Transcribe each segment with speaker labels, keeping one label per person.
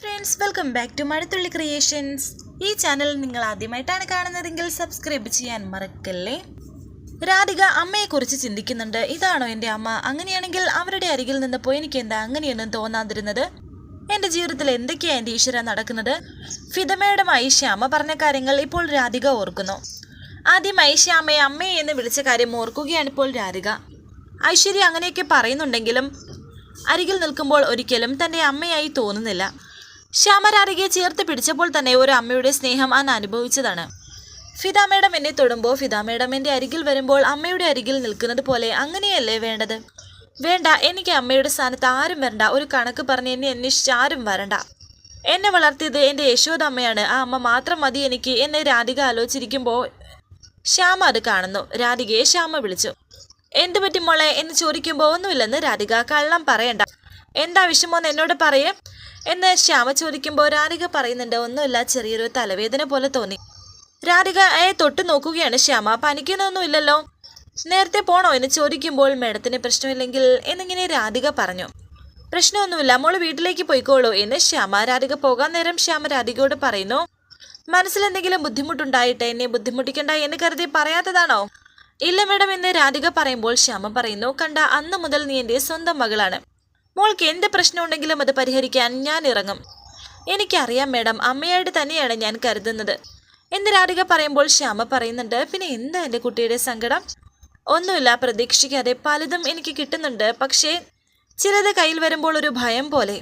Speaker 1: Friends, welcome back to Mazhathulli creations. ഈ channel നിങ്ങൾ ആദ്യമായിട്ടാണ് കാണുന്നതെങ്കിൽ സബ്സ്ക്രൈബ് ചെയ്യാൻ മറക്കല്ലേ. രാധിക അമ്മയെക്കുറിച്ച് ചിന്തിക്കുന്നുണ്ട്. ഇതാണോ എൻ്റെ അമ്മ? അങ്ങനെയാണെങ്കിൽ അവരുടെ അരികിൽ നിന്നപ്പോൾ എനിക്ക് എന്താ അങ്ങനെയൊന്നും തോന്നാതിരുന്നത്? എൻ്റെ ജീവിതത്തിൽ എന്തൊക്കെയാണ് എൻ്റെ ഈശ്വര നടക്കുന്നത്? ഫിദമയുടെമായി ശ്യാമ പറഞ്ഞ കാര്യങ്ങൾ ഇപ്പോൾ രാധിക ഓർക്കുന്നു. ആദ്യമായി ശ്യാമയെ അമ്മയെ എന്ന് വിളിച്ച കാര്യം ഓർക്കുകയാണ് ഇപ്പോൾ രാധിക. ഐശ്വര്യ അങ്ങനെയൊക്കെ പറയുന്നുണ്ടെങ്കിലും അരികിൽ നിൽക്കുമ്പോൾ ഒരിക്കലും തൻ്റെ അമ്മയായി തോന്നുന്നില്ല. ശ്യാമ രാധികയെ ചേർത്ത് പിടിച്ചപ്പോൾ തന്നെ ഒരു അമ്മയുടെ സ്നേഹം ഞാൻ അനുഭവിച്ചതാണ്. ഫിദ മേഡം എന്നെ തൊടുമ്പോൾ, ഫിദ മേഡം എൻ്റെ അരികിൽ വരുമ്പോൾ അമ്മയുടെ അരികിൽ നിൽക്കുന്നത് പോലെ അങ്ങനെയല്ലേ വേണ്ടത്? വേണ്ട, എനിക്ക് അമ്മയുടെ സ്ഥാനത്ത് ആരും വരണ്ട. ഒരു കണക്ക് പറഞ്ഞ് എന്നെ അന്വേഷിച്ച് ആരും വരണ്ട. എന്നെ വളർത്തിയത് എൻ്റെ യശോദ അമ്മയാണ്. ആ അമ്മ മാത്രം മതി എനിക്ക് എന്നെ രാധിക ആലോചിച്ചിരിക്കുമ്പോൾ ശ്യാമ അത് കാണുന്നു. രാധികയെ ശ്യാമ വിളിച്ചു. എന്തു പറ്റി മോളെ എന്ന് ചോദിക്കുമ്പോൾ ഒന്നുമില്ലെന്ന് രാധിക. കള്ളം പറയണ്ട, എന്താ വിഷമോന്ന് എന്നോട് പറയേ എന്ന് ശ്യാമ ചോദിക്കുമ്പോൾ രാധിക പറയുന്നുണ്ട്, ഒന്നുമില്ല, ചെറിയൊരു തലവേദന പോലെ തോന്നി. രാധികയെ തൊട്ട് നോക്കുകയാണ് ശ്യാമ. പനിക്കുന്നൊന്നുമില്ലല്ലോ, നേരത്തെ പോണോ എന്ന് ചോദിക്കുമ്പോൾ മേഡത്തിന് പ്രശ്നമില്ലെങ്കിൽ എന്നിങ്ങനെ രാധിക പറഞ്ഞു. പ്രശ്നമൊന്നുമില്ല, മോള് വീട്ടിലേക്ക് പോയിക്കോളൂ എന്ന് ശ്യാമ. രാധിക പോകാൻ നേരം ശ്യാമ രാധികയോട് പറയുന്നു, മനസ്സിലെന്തെങ്കിലും ബുദ്ധിമുട്ടുണ്ടായിട്ട് എന്നെ ബുദ്ധിമുട്ടിക്കണ്ട എന്ന് കരുതി പറയാത്തതാണോ? ഇല്ല മേഡം എന്ന് രാധിക പറയുമ്പോൾ ശ്യാമ പറയുന്നു, കണ്ട, അന്ന് മുതൽ നീ എൻ്റെ സ്വന്തം മകളാണ്. മോൾക്ക് എന്ത് പ്രശ്നമുണ്ടെങ്കിലും അത് പരിഹരിക്കാൻ ഞാൻ ഇറങ്ങും. എനിക്കറിയാം മേഡം, അമ്മയായിട്ട് തന്നെയാണ് ഞാൻ കരുതുന്നത് എന്ന് രാധിക പറയുമ്പോൾ ശ്യാമ പറയുന്നുണ്ട്, പിന്നെ എന്താ എൻ്റെ കുട്ടിയുടെ സങ്കടം? ഒന്നുമില്ല, പ്രതീക്ഷിക്കാതെ പലതും എനിക്ക് കിട്ടുന്നുണ്ട്, പക്ഷേ ചിലത് കയ്യിൽ വരുമ്പോൾ ഒരു ഭയം പോലെ.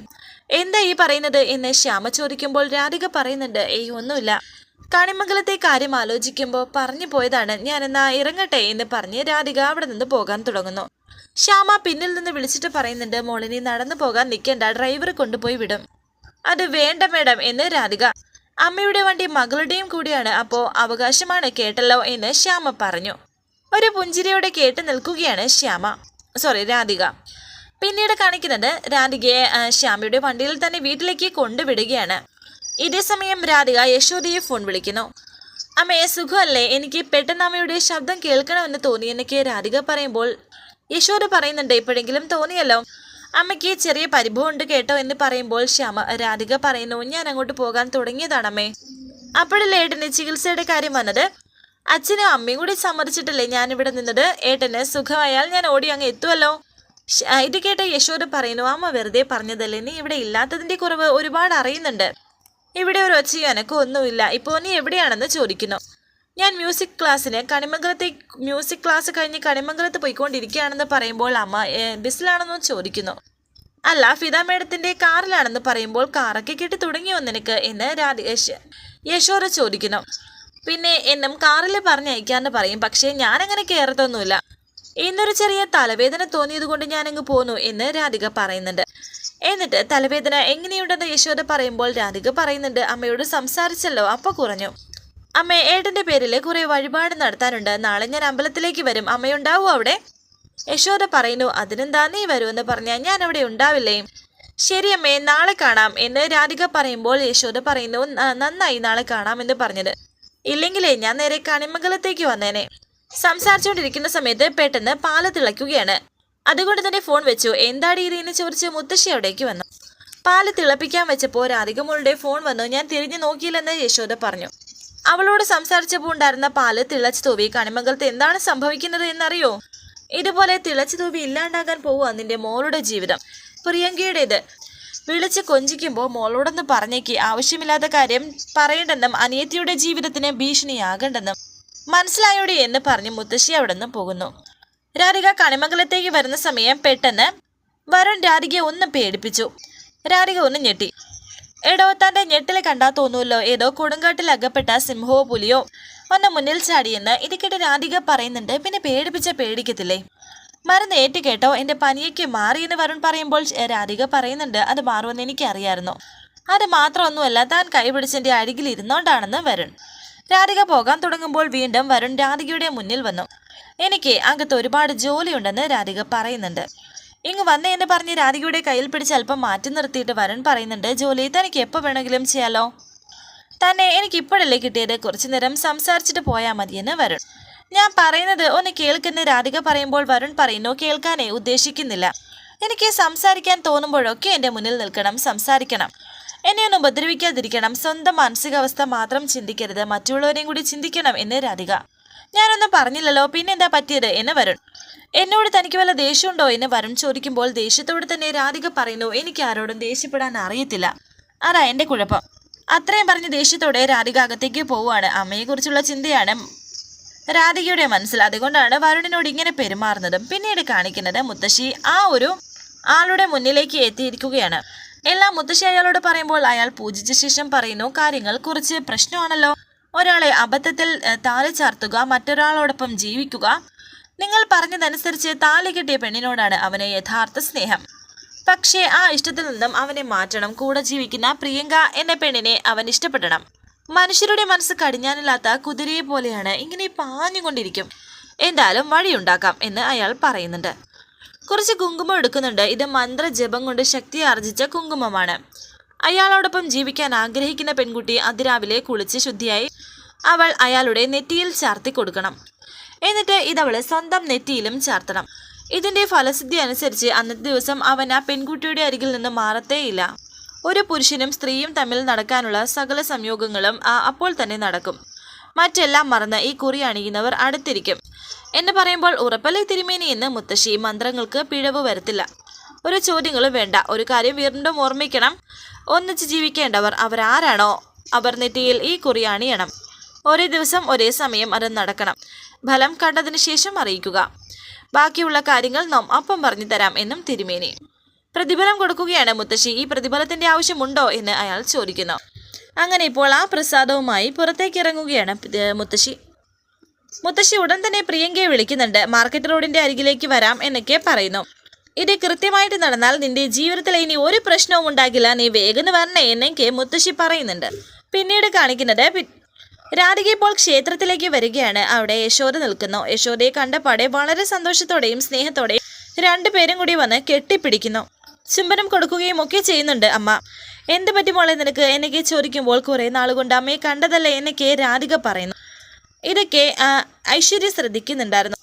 Speaker 1: എന്താ ഈ പറയുന്നത് എന്ന് ശ്യാമ ചോദിക്കുമ്പോൾ രാധിക പറയുന്നുണ്ട്, ഏയ് ഒന്നുമില്ല, കണിമംഗലത്തെ കാര്യം ആലോചിക്കുമ്പോൾ പറഞ്ഞു പോയതാണ്, ഞാൻ എന്നാ ഇറങ്ങട്ടെ എന്ന് പറഞ്ഞ് രാധിക അവിടെ നിന്ന് പോകാൻ തുടങ്ങുന്നു. ശ്യാമ പിന്നിൽ നിന്ന് വിളിച്ചിട്ട് പറയുന്നുണ്ട്, മോളിനി നടന്നു പോകാൻ നിൽക്കേണ്ട, ഡ്രൈവർ കൊണ്ടുപോയി വിടും. അത് വേണ്ട മേഡം എന്ന് രാധിക. അമ്മയുടെ വണ്ടി മകളുടെയും കൂടിയാണ്, അപ്പോൾ അവകാശമാണ്, കേട്ടല്ലോ എന്ന് ശ്യാമ പറഞ്ഞു. ഒരു പുഞ്ചിരിയോടെ കേട്ട് നിൽക്കുകയാണ് രാധിക. പിന്നീട് കാണിക്കുന്നത് രാധികയെ ശ്യാമയുടെ വണ്ടിയിൽ തന്നെ വീട്ടിലേക്ക് കൊണ്ടുവിടുകയാണ്. ഇതേ സമയം രാധിക യശോദയെ ഫോൺ വിളിക്കുന്നു. അമ്മയെ സുഖമല്ലേ? എനിക്ക് പെട്ടെന്ന് അമ്മയുടെ ശബ്ദം കേൾക്കണമെന്ന് തോന്നി എന്നൊക്കെ രാധിക പറയുമ്പോൾ യശോദ പറയുന്നുണ്ട്, ഇപ്പോഴെങ്കിലും തോന്നിയല്ലോ, അമ്മയ്ക്ക് ചെറിയ പരിഭവമുണ്ട് കേട്ടോ എന്ന് പറയുമ്പോൾ രാധിക പറയുന്നു, ഞാൻ അങ്ങോട്ട് പോകാൻ തുടങ്ങിയതാണമ്മേ. അപ്പോഴല്ലേ ഏട്ടന് ചികിത്സയുടെ കാര്യം വന്നത്? അച്ഛനും അമ്മയും കൂടി സമ്മതിച്ചിട്ടല്ലേ ഞാനിവിടെ നിന്നത്. ഏട്ടന് സുഖമായാൽ ഞാൻ ഓടി അങ്ങ് എത്തുമല്ലോ. ഇത് കേട്ട യശോദ പറയുന്നു, അമ്മ വെറുതെ പറഞ്ഞതല്ലേ, നീ ഇവിടെ ഇല്ലാത്തതിന്റെ കുറവ് ഒരുപാട് അറിയുന്നുണ്ട്. ഇവിടെ ഒരു ഒച്ചയോ എനക്കോ ഒന്നുമില്ല. ഇപ്പോൾ നീ എവിടെയാണെന്ന് ചോദിക്കുന്നു. ഞാൻ മ്യൂസിക് ക്ലാസ് കഴിഞ്ഞ് കണിമംഗലത്ത് പോയിക്കൊണ്ടിരിക്കുകയാണെന്ന് പറയുമ്പോൾ അമ്മ ബസ്സിലാണെന്ന് ചോദിക്കുന്നു. അല്ല, ഫിദ മേഡത്തിന്റെ കാറിലാണെന്ന് പറയുമ്പോൾ കാറൊക്കെ കിട്ടി തുടങ്ങിയോ നിനക്ക് എന്ന് യശോദ ചോദിക്കുന്നു. പിന്നെ എന്നും കാറിൽ പറഞ്ഞയക്കാന്ന് പറയും, പക്ഷേ ഞാനങ്ങനെ കയറത്തൊന്നുമില്ല. ഇന്നൊരു ചെറിയ തലവേദന തോന്നിയത് കൊണ്ട് ഞാനങ്ങ് പോന്നു എന്ന് രാധിക പറയുന്നുണ്ട്. എന്നിട്ട് തലവേദന എങ്ങനെയുണ്ടെന്ന് യശോദ പറയുമ്പോൾ രാധിക പറയുന്നുണ്ട്, അമ്മയോട് സംസാരിച്ചല്ലോ, അപ്പൊ കുറഞ്ഞു. അമ്മ, ഏട്ടന്റെ പേരിൽ കുറെ വഴിപാട് നടത്താനുണ്ട്, നാളെ ഞാൻ അമ്പലത്തിലേക്ക് വരും, അമ്മയുണ്ടാവോ അവിടെ? യശോദ പറയുന്നു, അതിനെന്താ, നീ വരുമെന്ന് പറഞ്ഞാൽ ഞാൻ അവിടെ ഉണ്ടാവില്ലേ? ശരി അമ്മേ, നാളെ കാണാം എന്ന് രാധിക പറയുമ്പോൾ യശോദ പറയുന്നു, നന്നായി, നാളെ കാണാം എന്ന് പറഞ്ഞത്. ഇല്ലെങ്കിലേ ഞാൻ നേരെ കണിമംഗലത്തേക്ക് വന്നേനെ. സംസാരിച്ചുകൊണ്ടിരിക്കുന്ന സമയത്ത് പെട്ടെന്ന് പാല് തിളയ്ക്കുകയാണ്. അതുകൊണ്ട് തന്നെ ഫോൺ വെച്ചു. എന്താടി എന്ന് ചോദിച്ച് മുത്തശ്ശി അവിടേക്ക് വന്നു. പാല് തിളപ്പിക്കാൻ വെച്ചപ്പോൾ രാധിക മോളുടെ ഫോൺ വന്നു. ഞാൻ തിരിഞ്ഞു നോക്കിയില്ലെന്ന് യശോദ പറഞ്ഞു. അവളോട് സംസാരിച്ചപ്പോൾ ഉണ്ടായിരുന്ന പാല് തിളച്ചു തൂവി. കണിമംഗലത്ത് എന്താണ് സംഭവിക്കുന്നത് എന്നറിയോ? ഇതുപോലെ തിളച്ചു തൂവി ഇല്ലാണ്ടാകാൻ പോവുക നിന്റെ മോളുടെ ജീവിതം, പ്രിയങ്കയുടേത്. വിളിച്ച് കൊഞ്ചിക്കുമ്പോൾ മോളോടൊന്ന് പറഞ്ഞേക്ക്, ആവശ്യമില്ലാത്ത കാര്യം പറയണ്ടെന്നും അനിയത്തിയുടെ ജീവിതത്തിന് ഭീഷണിയാകണ്ടെന്നും മനസ്സിലായോടെ എന്ന് പറഞ്ഞ് മുത്തശ്ശി അവിടെ നിന്ന് പോകുന്നു. രാധിക കണിമംഗലത്തേക്ക് വരുന്ന സമയം പെട്ടെന്ന് വരുൺ രാധികയെ ഒന്ന് പേടിപ്പിച്ചു. രാധിക ഒന്ന് ഞെട്ടി. എടോ, തന്റെ ഞെട്ടിൽ കണ്ടാ തോന്നുമല്ലോ ഏതോ കൊടുങ്കാട്ടിൽ അകപ്പെട്ട സിംഹവോ പുലിയോ ഒന്ന് മുന്നിൽ ചാടിയെന്ന്. ഇത് കേട്ട് രാധിക പറയുന്നുണ്ട്, പിന്നെ പേടിക്കത്തില്ലേ? മരുന്ന് ഏറ്റ് കേട്ടോ, എന്റെ പനിയൊക്കെ മാറിയെന്ന് വരുൺ പറയുമ്പോൾ രാധിക പറയുന്നുണ്ട്, അത് മാറുമെന്ന് എനിക്കറിയായിരുന്നു. അത് മാത്രമൊന്നുമല്ല, താൻ കൈപിടിച്ചെന്റെ അരികിൽ ഇരുന്നോണ്ടാണെന്ന് വരുൺ. രാധിക പോകാൻ തുടങ്ങുമ്പോൾ വീണ്ടും വരുൺ രാധികയുടെ മുന്നിൽ വന്നു. എനിക്ക് അകത്ത് ഒരുപാട് ജോലിയുണ്ടെന്ന് രാധിക പറയുന്നുണ്ട്. ഇങ്ങ് വന്നേ എന്ന് പറഞ്ഞ് രാധികയുടെ കയ്യിൽ പിടിച്ച് അല്പം മാറ്റി നിർത്തിയിട്ട് വരുൺ പറയുന്നുണ്ട്, ജോലി തനിക്ക് എപ്പോൾ വേണമെങ്കിലും ചെയ്യാലോ, തന്നെ എനിക്ക് ഇപ്പോഴല്ലേ കിട്ടിയത്, കുറച്ചു നേരം സംസാരിച്ചിട്ട് പോയാൽ മതിയെന്ന് വരുൺ. ഞാൻ പറയുന്നത് ഒന്ന് കേൾക്കുന്ന രാധിക പറയുമ്പോൾ വരുൺ പറയുന്നു, കേൾക്കാനേ ഉദ്ദേശിക്കുന്നില്ല. എനിക്ക് സംസാരിക്കാൻ തോന്നുമ്പോഴൊക്കെ എൻ്റെ മുന്നിൽ നിൽക്കണം, സംസാരിക്കണം. എന്നെ ഒന്ന് ഉപദ്രവിക്കാതിരിക്കണം, സ്വന്തം മാനസികാവസ്ഥ മാത്രം ചിന്തിക്കരുത്, മറ്റുള്ളവരെയും കൂടി ചിന്തിക്കണം എന്ന് രാധിക. ഞാനൊന്നും പറഞ്ഞില്ലല്ലോ, പിന്നെന്താ പറ്റിയത് എന്ന് വരുൺ. എന്നോട് തനിക്ക് വല്ല ദേഷ്യമുണ്ടോ എന്ന് വരുൺ ചോദിക്കുമ്പോൾ ദേഷ്യത്തോട് തന്നെ രാധിക പറയുന്നു, എനിക്ക് ആരോടും ദേഷ്യപ്പെടാൻ അറിയത്തില്ല, അതാ എൻ്റെ കുഴപ്പം. അത്രയും പറഞ്ഞ് ദേഷ്യത്തോടെ രാധിക അകത്തേക്ക് പോവുകയാണ്. അമ്മയെക്കുറിച്ചുള്ള ചിന്തയാണ് രാധികയുടെ മനസ്സിൽ, അതുകൊണ്ടാണ് വരുണിനോട് ഇങ്ങനെ പെരുമാറുന്നതും. പിന്നീട് കാണിക്കുന്നത് മുത്തശ്ശി ആ ഒരു ആളുടെ മുന്നിലേക്ക് എത്തിയിരിക്കുകയാണ്. എല്ലാം മുത്തശ്ശി അയാളോട് പറയുമ്പോൾ അയാൾ പൂജിച്ച ശേഷം പറയുന്നു, കാര്യങ്ങൾ കുറച്ച് പ്രശ്നമാണല്ലോ, ഒരാളെ അബദ്ധത്തിൽ താലി ചാർത്തുക, മറ്റൊരാളോടൊപ്പം ജീവിക്കുക. നിങ്ങൾ പറഞ്ഞതനുസരിച്ച് താലി കെട്ടിയ പെണ്ണിനോടാണ് അവന് യഥാർത്ഥ സ്നേഹം. പക്ഷേ ആ ഇഷ്ടത്തിൽ നിന്നും അവനെ മാറ്റണം. കൂടെ ജീവിക്കുന്ന പ്രിയങ്ക എന്ന പെണ്ണിനെ അവൻ ഇഷ്ടപ്പെടണം. മനുഷ്യരുടെ മനസ്സ് കടിഞ്ഞാനില്ലാത്ത കുതിരയെ പോലെയാണ്, ഇങ്ങനെ പാഞ്ഞുകൊണ്ടിരിക്കും. എന്തായാലും വഴിയുണ്ടാക്കാം എന്ന് അയാൾ പറയുന്നുണ്ട്. കുറച്ച് കുങ്കുമം എടുക്കുന്നുണ്ട്. ഇത് മന്ത്രജപം കൊണ്ട് ശക്തി ആർജിച്ച കുങ്കുമമാണ്. അയാളോടൊപ്പം ജീവിക്കാൻ ആഗ്രഹിക്കുന്ന പെൺകുട്ടി അതിരാവിലെ കുളിച്ച് ശുദ്ധിയായി അവൾ അയാളുടെ നെറ്റിയിൽ ചാർത്തി കൊടുക്കണം. എന്നിട്ട് ഇതവളെ സ്വന്തം നെറ്റിയിലും ചാർത്തണം. ഇതിന്റെ ഫലസിദ്ധി അനുസരിച്ച് അന്നത്തെ ദിവസം അവൻ ആ പെൺകുട്ടിയുടെ അരികിൽ നിന്ന് മാറത്തേയില്ല. ഒരു പുരുഷനും സ്ത്രീയും തമ്മിൽ നടക്കാനുള്ള സകല സംയോഗങ്ങളും അപ്പോൾ തന്നെ നടക്കും. മറ്റെല്ലാം മറന്ന് ഈ കുറി അണിയുന്നവർ അടുത്തിരിക്കും എന്ന് പറയുമ്പോൾ ഉറപ്പല്ലേ തിരുമേനി എന്ന് മുത്തശ്ശി. മന്ത്രങ്ങൾക്ക് പിഴവ് വരത്തില്ല, ഒരു ചോദ്യങ്ങളും വേണ്ട. ഒരു കാര്യം വീണ്ടും ഓർമ്മിക്കണം, ഒന്നിച്ച് ജീവിക്കേണ്ടവർ അവരാരാണോ അവർ നെറ്റിയിൽ ഈ കുറി അണിയണം. ഒരേ ദിവസം ഒരേ സമയം അത് നടക്കണം. ഫലം കണ്ടതിന് ശേഷം അറിയിക്കുക. ബാക്കിയുള്ള കാര്യങ്ങൾ നാം അപ്പം പറഞ്ഞു തരാം എന്നും തിരുമേനി. പ്രതിഫലം കൊടുക്കുകയാണ് മുത്തശ്ശി. ഈ പ്രതിഫലത്തിന്റെ ആവശ്യമുണ്ടോ എന്ന് അയാൾ ചോദിക്കുന്നു. അങ്ങനെ ഇപ്പോൾ ആ പ്രസാദവുമായി പുറത്തേക്ക് ഇറങ്ങുകയാണ് മുത്തശ്ശി ഉടൻ തന്നെ പ്രിയങ്കയെ വിളിക്കുന്നുണ്ട്. മാർക്കറ്റ് റോഡിന്റെ അരികിലേക്ക് വരാം എന്നൊക്കെ പറയുന്നു. ഇത് കൃത്യമായിട്ട് നടന്നാൽ നിന്റെ ജീവിതത്തിൽ ഇനി ഒരു പ്രശ്നവും ഉണ്ടാകില്ല, നീ വേഗം വരണേ എന്നൊക്കെ മുത്തശ്ശി പറയുന്നുണ്ട്. പിന്നീട് കാണിക്കുന്നത് രാധിക ഇപ്പോൾ ക്ഷേത്രത്തിലേക്ക് വരികയാണ്. അവിടെ യശോദ നിൽക്കുന്നു. യശോദയെ കണ്ടപാടെ വളരെ സന്തോഷത്തോടെയും സ്നേഹത്തോടെയും രണ്ടുപേരും കൂടി വന്ന് കെട്ടിപ്പിടിക്കുന്നു. ചുംബനം കൊടുക്കുകയും ഒക്കെ ചെയ്യുന്നുണ്ട്. അമ്മ എന്ത് പറ്റി മോളെ നിനക്ക് എന്നൊക്കെ ചോദിക്കുമ്പോൾ കുറെ നാളുകൊണ്ട് അമ്മയെ കണ്ടതല്ലേ എന്നൊക്കെ രാധിക പറയുന്നു. ഇതൊക്കെ ഐശ്വര്യ ശ്രദ്ധിക്കുന്നുണ്ടായിരുന്നു.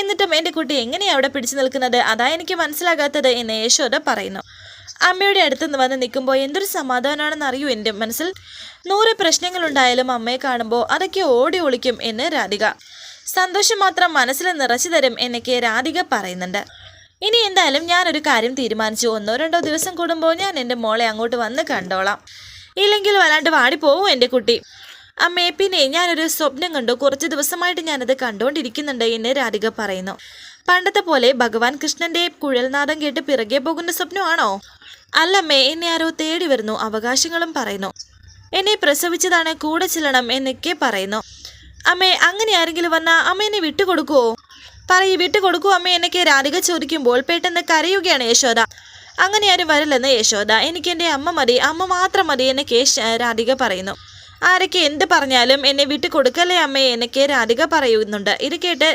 Speaker 1: എന്നിട്ടും എൻ്റെ കുട്ടി എങ്ങനെയാണ് അവിടെ പിടിച്ചു നിൽക്കുന്നത്, അതാ എനിക്ക് മനസ്സിലാകാത്തത് എന്ന് യശോദ പറയുന്നു. അമ്മയുടെ അടുത്ത് വന്ന് നിൽക്കുമ്പോൾ എന്തൊരു സമാധാനമാണെന്ന് അറിയൂ. എൻ്റെ മനസ്സിൽ 100 പ്രശ്നങ്ങളുണ്ടായാലും അമ്മയെ കാണുമ്പോൾ അതൊക്കെ ഓടി ഒളിക്കും എന്ന് രാധിക. സന്തോഷം മാത്രം മനസ്സിൽ നിറച്ചു തരും എന്നൊക്കെ രാധിക പറയുന്നുണ്ട്. ഇനി എന്തായാലും ഞാനൊരു കാര്യം തീരുമാനിച്ചു. 1-2 ദിവസം കൂടുമ്പോൾ ഞാൻ എൻ്റെ മോളെ അങ്ങോട്ട് വന്ന് കണ്ടോളാം. ഇല്ലെങ്കിൽ വല്ലാണ്ട് വാടിപ്പോവും എൻ്റെ കുട്ടി. അമ്മേ, പിന്നെ ഞാനൊരു സ്വപ്നം കണ്ടു. കുറച്ച് ദിവസമായിട്ട് ഞാനത് കണ്ടുകൊണ്ടിരിക്കുന്നുണ്ട് എന്ന് രാധിക പറയുന്നു. പണ്ടത്തെ പോലെ ഭഗവാൻ കൃഷ്ണന്റെ കുഴൽനാദം കേട്ട് പിറകെ പോകുന്ന സ്വപ്നമാണോ? അല്ലമ്മേ, എന്നെ ആരോ തേടി വരുന്നു, അവകാശങ്ങളും പറയുന്നു. എന്നെ പ്രസവിച്ചതാണ്, കൂടെ ചെല്ലണം എന്നൊക്കെ പറയുന്നു. അമ്മേ, അങ്ങനെ ആരെങ്കിലും വന്നാൽ അമ്മ എന്നെ വിട്ടുകൊടുക്കുവോ? പറയൂ, വിട്ടുകൊടുക്കുവോ അമ്മേ എന്നൊക്കെ രാധിക ചോദിക്കുമ്പോൾ പെട്ടെന്ന് കരയുകയാണ് യശോദ. അങ്ങനെ ആരും വരില്ലെന്ന് യശോദ. എനിക്ക് എൻ്റെ അമ്മ മതി, അമ്മ മാത്രം മതി എന്നൊക്കെ രാധിക പറയുന്നു. ആരൊക്കെ എന്ത് പറഞ്ഞാലും എന്നെ വിട്ടുകൊടുക്കല്ലേ അമ്മേ എന്നൊക്കെ രാധിക പറയുന്നുണ്ട്. ഇത് കേട്ട്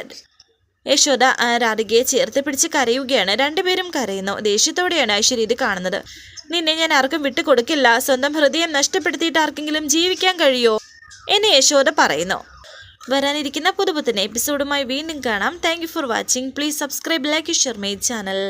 Speaker 1: യശോദ രാധികയെ ചേർത്ത് പിടിച്ച് കരയുകയാണ്. രണ്ടുപേരും കരയുന്നു. ദേഷ്യത്തോടെയാണ് ഐശ്വര്യ ഇത് കാണുന്നത്. നിന്നെ ഞാൻ ആർക്കും വിട്ടുകൊടുക്കില്ല, സ്വന്തം ഹൃദയം നഷ്ടപ്പെടുത്തിയിട്ട് ആർക്കെങ്കിലും ജീവിക്കാൻ കഴിയോ എന്ന് യശോദ പറയുന്നു. വരാനിരിക്കുന്ന പുതുപുത്തൻ എപ്പിസോഡുമായി വീണ്ടും കാണാം. Thank you for watching. Please subscribe, like, share my channel.